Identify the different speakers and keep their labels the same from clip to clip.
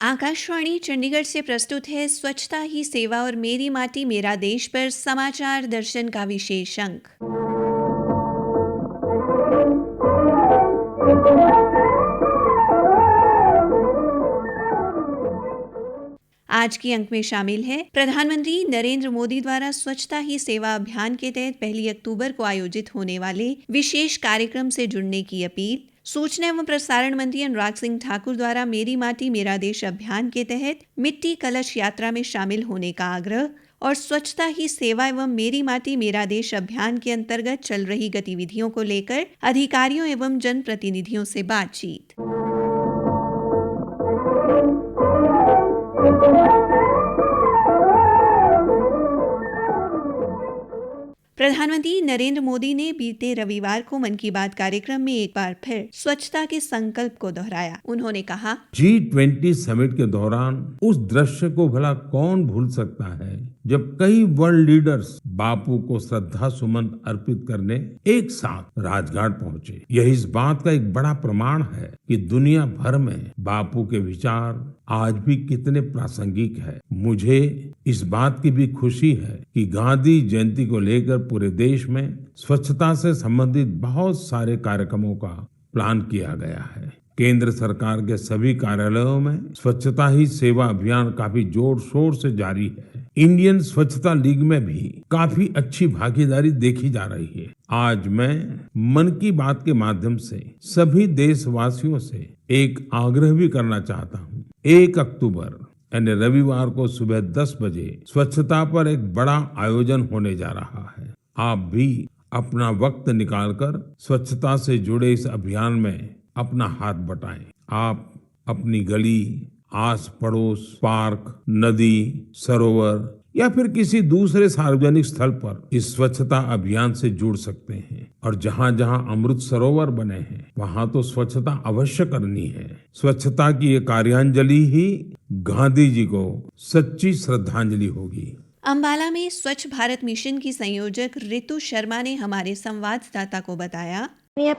Speaker 1: आकाशवाणी चंडीगढ़ से प्रस्तुत है स्वच्छता ही सेवा और मेरी माटी मेरा देश पर समाचार दर्शन का विशेष अंक। आज के अंक में शामिल है प्रधानमंत्री नरेंद्र मोदी द्वारा स्वच्छता ही सेवा अभियान के तहत 1 अक्टूबर को आयोजित होने वाले विशेष कार्यक्रम से जुड़ने की अपील, सूचना एवं प्रसारण मंत्री अनुराग सिंह ठाकुर द्वारा मेरी माटी मेरा देश अभियान के तहत मिट्टी कलश यात्रा में शामिल होने का आग्रह और स्वच्छता ही सेवा एवं मेरी माटी मेरा देश अभियान के अंतर्गत चल रही गतिविधियों को लेकर अधिकारियों एवं जनप्रतिनिधियों से बातचीत। प्रधानमंत्री नरेंद्र मोदी ने बीते रविवार को मन की बात कार्यक्रम में एक बार फिर स्वच्छता के संकल्प को दोहराया। उन्होंने कहा,
Speaker 2: G20 समिट के दौरान उस दृश्य को भला कौन भूल सकता है जब कई वर्ल्ड लीडर्स बापू को श्रद्धा सुमन अर्पित करने एक साथ राजघाट पहुंचे। यह इस बात का एक बड़ा प्रमाण है कि दुनिया भर में बापू के विचार आज भी कितने प्रासंगिक है। मुझे इस बात की भी खुशी है कि गांधी जयंती को लेकर पूरे देश में स्वच्छता से संबंधित बहुत सारे कार्यक्रमों का प्लान किया गया है। केंद्र सरकार के सभी कार्यालयों में स्वच्छता ही सेवा अभियान काफी जोर शोर से जारी है। इंडियन स्वच्छता लीग में भी काफी अच्छी भागीदारी देखी जा रही है। आज मैं मन की बात के माध्यम से सभी देशवासियों से एक आग्रह भी करना चाहता हूँ। 1 अक्टूबर यानी रविवार को सुबह 10 बजे स्वच्छता पर एक बड़ा आयोजन होने जा रहा है। आप भी अपना वक्त निकालकर स्वच्छता से जुड़े इस अभियान में अपना हाथ बटाएं। आप अपनी गली, आस पड़ोस, पार्क, नदी, सरोवर या फिर किसी दूसरे सार्वजनिक स्थल पर इस स्वच्छता अभियान से जुड़ सकते हैं। और जहाँ जहाँ अमृत सरोवर बने हैं वहाँ तो स्वच्छता अवश्य करनी है। स्वच्छता की ये कार्यांजलि ही गांधी जी को सच्ची श्रद्धांजलि होगी।
Speaker 1: अंबाला में स्वच्छ भारत मिशन की संयोजक ऋतु शर्मा ने हमारे संवाददाता को बताया,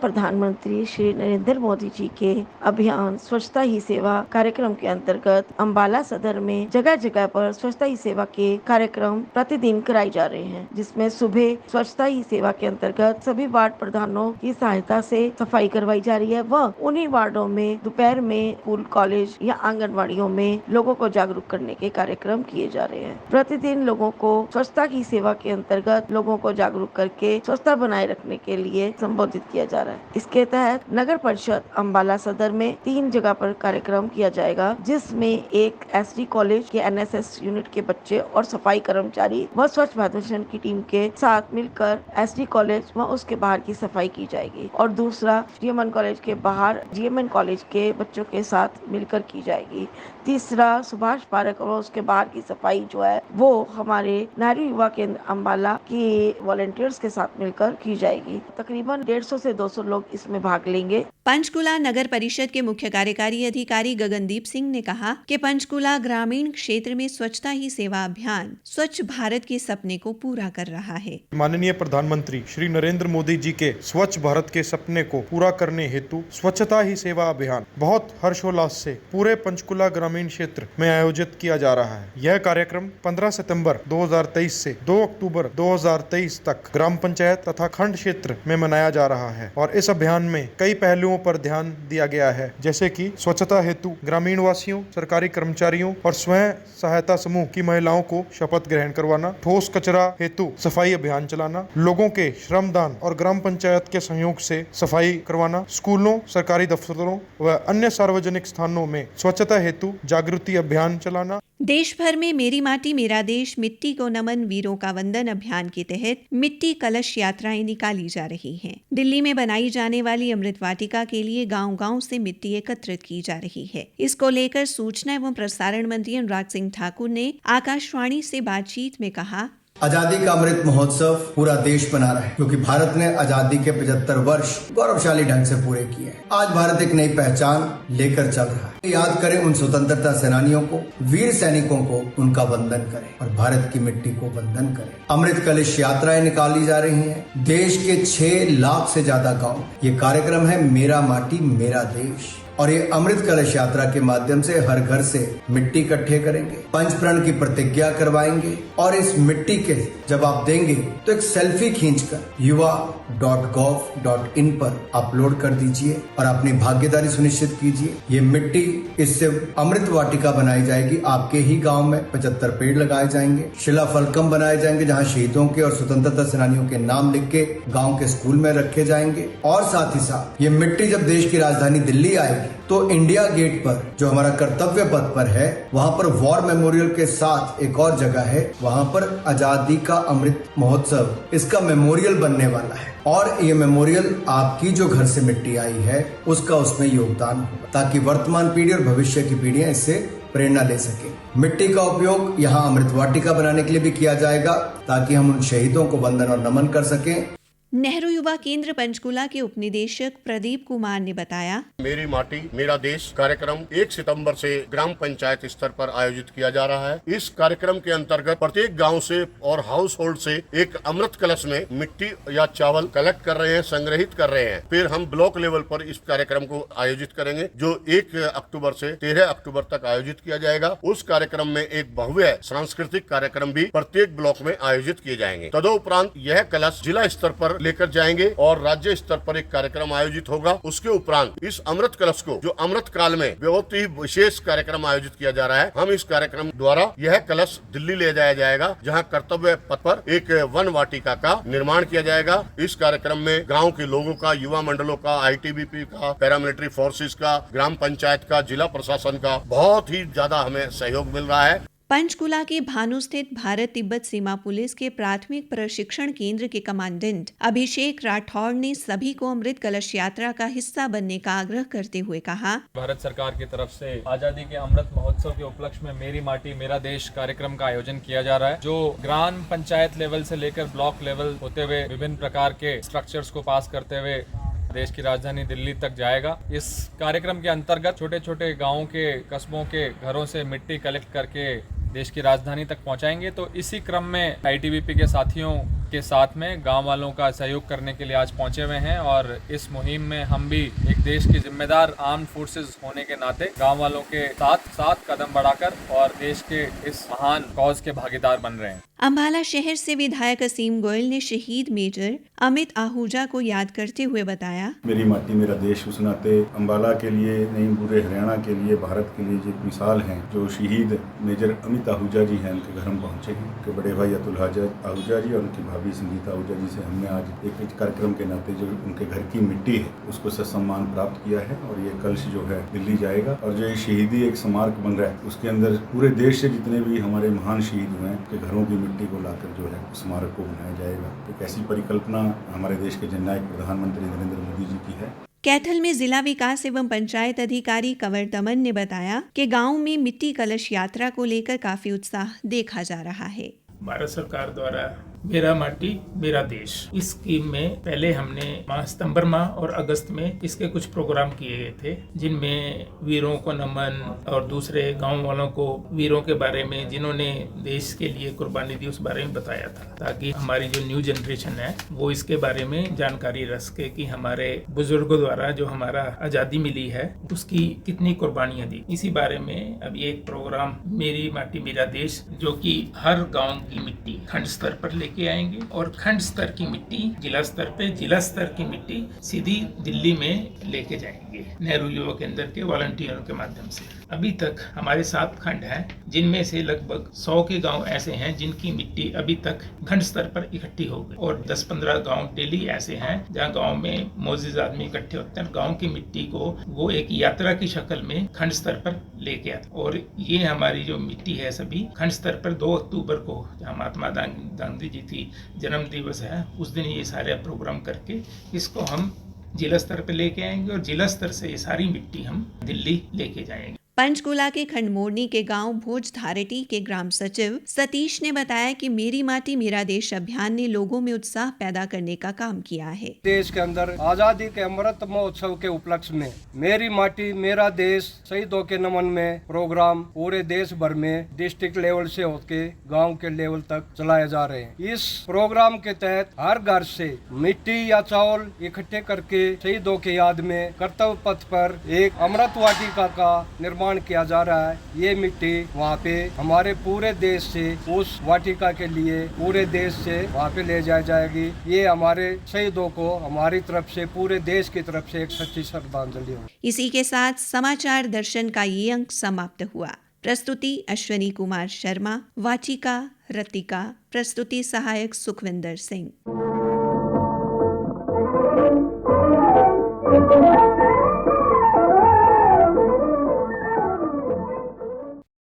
Speaker 3: प्रधानमंत्री श्री नरेंद्र मोदी जी के अभियान स्वच्छता ही सेवा कार्यक्रम के अंतर्गत अंबाला सदर में जगह जगह पर स्वच्छता ही सेवा के कार्यक्रम प्रतिदिन कराए जा रहे हैं, जिसमें सुबह स्वच्छता ही सेवा के अंतर्गत सभी वार्ड प्रधानों की सहायता से सफाई करवाई जा रही है व उन्हीं वार्डों में दोपहर में स्कूल, कॉलेज या आंगनबाड़ियों में लोगों को जागरूक करने के कार्यक्रम किए जा रहे हैं। प्रतिदिन लोगों को स्वच्छता की सेवा के अंतर्गत लोगों को जागरूक करके स्वच्छता बनाए रखने के लिए संबोधित किया जा रहा है। इसके तहत नगर परिषद अंबाला सदर में 3 जगह पर कार्यक्रम किया जाएगा, जिसमें एक एसडी कॉलेज के एनएसएस यूनिट के बच्चे और सफाई कर्मचारी व स्वच्छ भारत मिशन की टीम के साथ मिलकर एसडी कॉलेज व उसके बाहर की सफाई की जाएगी और दूसरा जीएमएन कॉलेज के बाहर जीएमएन कॉलेज के बच्चों के साथ मिलकर की जाएगी। तीसरा सुभाष पार्क और उसके बाहर की सफाई जो है वो हमारे नेहरू युवा केंद्र अंबाला के वॉलंटियर्स के साथ मिलकर की जाएगी। तकरीबन 150 से 200 लोग इसमें भाग लेंगे।
Speaker 1: पंचकुला नगर परिषद के मुख्य कार्यकारी अधिकारी गगनदीप सिंह ने कहा कि पंचकुला ग्रामीण क्षेत्र में स्वच्छता ही सेवा अभियान स्वच्छ भारत के सपने को पूरा कर रहा है।
Speaker 4: माननीय प्रधानमंत्री श्री नरेंद्र मोदी जी के स्वच्छ भारत के सपने को पूरा करने हेतु स्वच्छता ही सेवा अभियान बहुत हर्षोल्लास से पूरे पंचकुला ग्रामीण क्षेत्र में आयोजित किया जा रहा है। यह कार्यक्रम 15 सितंबर 2023 से 2 अक्टूबर 2023 तक ग्राम पंचायत तथा खंड क्षेत्र में मनाया जा रहा है और इस अभियान में कई पहलुओं पर ध्यान दिया गया है, जैसे कि स्वच्छता हेतु ग्रामीण वासियों, सरकारी कर्मचारियों और स्वयं सहायता समूह की महिलाओं को शपथ ग्रहण करवाना, ठोस कचरा हेतु सफाई अभियान चलाना, लोगों के श्रमदान और ग्राम पंचायत के सहयोग से सफाई करवाना, स्कूलों, सरकारी दफ्तरों व अन्य सार्वजनिक स्थानों में स्वच्छता हेतु जागृति अभियान चलाना।
Speaker 1: देश भर में मेरी माटी मेरा देश मिट्टी को नमन वीरों का वंदन अभियान के तहत मिट्टी कलश यात्राएं निकाली जा रही हैं। दिल्ली में बनाई जाने वाली अमृत वाटिका के लिए गांव-गांव से मिट्टी एकत्रित की जा रही है। इसको लेकर सूचना एवं प्रसारण मंत्री अनुराग सिंह ठाकुर ने आकाशवाणी से बातचीत में कहा,
Speaker 5: आजादी का अमृत महोत्सव पूरा देश मना रहा है, क्योंकि भारत ने आजादी के 75 वर्ष गौरवशाली ढंग से पूरे किए। आज भारत एक नई पहचान लेकर चल रहा है। याद करें उन स्वतंत्रता सेनानियों को, वीर सैनिकों को, उनका वंदन करें और भारत की मिट्टी को वंदन करें। अमृत कलश यात्राएं निकाली जा रही हैं देश के 6 लाख से ज्यादा गाँव। ये कार्यक्रम है मेरा माटी मेरा देश और ये अमृत कलश यात्रा के माध्यम से हर घर से मिट्टी इकट्ठे करेंगे, पंचप्रण की प्रतिज्ञा करवाएंगे और इस मिट्टी के जब आप देंगे तो एक सेल्फी खींचकर yuva.gov.in पर अपलोड कर दीजिए और अपनी भागीदारी सुनिश्चित कीजिए। ये मिट्टी इससे अमृत वाटिका बनाई जाएगी। आपके ही गांव में 75 पेड़ लगाए जाएंगे, शिला फलकम बनाए जाएंगे जहां शहीदों के और स्वतंत्रता सेनानियों के नाम लिख के गांव के स्कूल में रखे जाएंगे। और साथ ही साथ ये मिट्टी जब देश की राजधानी दिल्ली आएगी तो इंडिया गेट पर जो हमारा कर्तव्य पथ पर है वहाँ पर वॉर मेमोरियल के साथ एक और जगह है, वहाँ पर आजादी का अमृत महोत्सव इसका मेमोरियल बनने वाला है और ये मेमोरियल आपकी जो घर से मिट्टी आई है उसका उसमें योगदान होगा ताकि वर्तमान पीढ़ी और भविष्य की पीढ़ियां इससे प्रेरणा ले सके। मिट्टी का उपयोग यहाँ अमृत वाटिका बनाने के लिए भी किया जाएगा ताकि हम उन शहीदों को वंदन और नमन कर सकें।
Speaker 1: नेहरू युवा केंद्र पंचकुला के उपनिदेशक प्रदीप कुमार ने बताया,
Speaker 6: मेरी माटी मेरा देश कार्यक्रम 1 सितंबर से ग्राम पंचायत स्तर पर आयोजित किया जा रहा है। इस कार्यक्रम के अंतर्गत प्रत्येक गांव से और हाउस होल्ड से एक अमृत कलश में मिट्टी या चावल कलेक्ट कर रहे हैं, संग्रहित कर रहे हैं। फिर हम ब्लॉक लेवल पर इस कार्यक्रम को आयोजित करेंगे जो 1 अक्टूबर से 13 अक्टूबर तक आयोजित किया जाएगा। उस कार्यक्रम में एक भव्य सांस्कृतिक कार्यक्रम भी प्रत्येक ब्लॉक में आयोजित किए जाएंगे। तदोपरांत यह कलश जिला स्तर पर लेकर जाएंगे और राज्य स्तर पर एक कार्यक्रम आयोजित होगा। उसके उपरांत इस अमृत कलश को जो अमृत काल में बहुत ही विशेष कार्यक्रम आयोजित किया जा रहा है, हम इस कार्यक्रम द्वारा यह कलश दिल्ली ले जाया जाएगा जहां कर्तव्य पथ पर एक वन वाटिका का निर्माण किया जाएगा। इस कार्यक्रम में गाँव के लोगों का, युवा मंडलों का, ITBP का, पैरामिलिट्री फोर्सेज का, ग्राम पंचायत का, जिला प्रशासन का बहुत ही ज्यादा हमें सहयोग मिल रहा है।
Speaker 1: पंचकुला के भानु स्थित भारत तिब्बत सीमा पुलिस के प्राथमिक प्रशिक्षण केंद्र के कमांडेंट अभिषेक राठौड़ ने सभी को अमृत कलश यात्रा का हिस्सा बनने का आग्रह करते हुए कहा,
Speaker 7: भारत सरकार की तरफ से आजादी के अमृत महोत्सव के उपलक्ष्य में मेरी माटी मेरा देश कार्यक्रम का आयोजन किया जा रहा है, जो ग्राम पंचायत लेवल से लेकर ब्लॉक लेवल होते हुए विभिन्न प्रकार के स्ट्रक्चर्स को पास करते हुए देश की राजधानी दिल्ली तक जाएगा। इस कार्यक्रम के अंतर्गत छोटे छोटे गाँवों के, कस्बों के घरों से मिट्टी कलेक्ट करके देश की राजधानी तक पहुंचाएंगे। तो इसी क्रम में ITBP के साथियों के साथ में गांव वालों का सहयोग करने के लिए आज पहुंचे हुए हैं और इस मुहिम में हम भी एक देश की जिम्मेदार आर्म्ड फोर्सेस होने के नाते गांव वालों के साथ कदम बढ़ाकर और देश के इस महान कॉज के भागीदार बन रहे हैं।
Speaker 1: अम्बाला शहर से विधायक असीम गोयल ने शहीद मेजर अमित आहूजा को याद करते हुए बताया,
Speaker 8: मेरी माटी मेरा देश उस नाते अम्बाला के लिए, नहीं पूरे हरियाणा के लिए, भारत के लिए जो एक मिसाल है, जो शहीद मेजर अमित आहूजा जी हैं उनके घर हम पहुंचे हैं। उनके बड़े भाई अतुल आहूजा जी और उनकी भाभी संगीता आहूजा जी से हमने आज एक कार्यक्रम के नाते जो उनके घर की मिट्टी है उसको सम्मान प्राप्त किया है और ये कलश जो है दिल्ली जाएगा। और जो ये शहीदी एक स्मारक बन रहा है उसके अंदर पूरे देश से जितने भी हमारे महान शहीद हुए हैं उनके घरों की मिट्टी को लाकर जो है स्मारक को बनाया जाएगा। एक ऐसी परिकल्पना हमारे देश के जननायक प्रधानमंत्री नरेंद्र मोदी जी की है।
Speaker 1: कैथल में जिला विकास एवं पंचायत अधिकारी कंवर दमन ने बताया कि गांव में मिट्टी कलश यात्रा को लेकर काफी उत्साह देखा जा रहा है।
Speaker 9: भारत सरकार द्वारा मेरा माटी मेरा देश इस स्कीम में पहले हमने सितंबर माह और अगस्त में इसके कुछ प्रोग्राम किए गए थे, जिनमें वीरों को नमन और दूसरे गांव वालों को वीरों के बारे में जिन्होंने देश के लिए कुर्बानी दी उस बारे में बताया था, ताकि हमारी जो न्यू जनरेशन है वो इसके बारे में जानकारी रख सके कि हमारे बुजुर्गों द्वारा जो हमारा आज़ादी मिली है उसकी कितनी कुर्बानियाँ दी। इसी बारे में अभी एक प्रोग्राम मेरी माटी मेरा देश, जो कि हर गाँव की मिट्टी खंड स्तर पर लेके आएंगे और खंड स्तर की मिट्टी जिला स्तर पे, जिला स्तर की मिट्टी सीधी दिल्ली में लेके जाएंगे नेहरू युवा केंद्र के वॉलंटियरों के माध्यम से। अभी तक हमारे 7 खंड हैं, जिनमें से लगभग 100 के गांव ऐसे हैं जिनकी मिट्टी अभी तक खंड स्तर पर इकट्ठी हो गई और 10-15 गांव डेली ऐसे हैं जहां गांव में मोजिज आदमी इकट्ठे होते हैं। गांव की मिट्टी को वो एक यात्रा की शक्ल में खंड स्तर पर लेके आते और ये हमारी जो मिट्टी है सभी खंड स्तर पर 2 अक्टूबर को जहाँ महात्मा गांधी जी की जन्म दिवस है उस दिन ये सारे प्रोग्राम करके इसको हम जिला स्तर पर लेके आएंगे और जिला स्तर से ये सारी मिट्टी हम दिल्ली लेके जाएंगे।
Speaker 1: पंचकुला के खंडमोरनी के गांव भोज धारेटी के ग्राम सचिव सतीश ने बताया कि मेरी माटी मेरा देश अभियान ने लोगों में उत्साह पैदा करने का काम किया है।
Speaker 10: देश के अंदर आजादी के अमृत महोत्सव के उपलक्ष्य में मेरी माटी मेरा देश शहीदों के नमन में प्रोग्राम पूरे देश भर में डिस्ट्रिक्ट लेवल से होकर गांव के लेवल तक चलाए जा रहे हैं। इस प्रोग्राम के तहत हर घर से मिट्टी या चावल इकट्ठे करके शहीदों के याद में कर्तव्य पथ पर एक अमृत वाटिका का निर्माण किया जा रहा है। ये मिट्टी वहाँ पे हमारे पूरे देश से उस वाटिका के लिए पूरे देश से वहाँ पे ले जाई जाएगी। ये हमारे शहीदों को हमारी तरफ से पूरे देश की तरफ से एक सच्ची श्रद्धांजलि हो।
Speaker 1: इसी के साथ समाचार दर्शन का ये अंक समाप्त हुआ। प्रस्तुति अश्विनी कुमार शर्मा, वाचिका रतिका, प्रस्तुति सहायक सुखविंदर सिंह।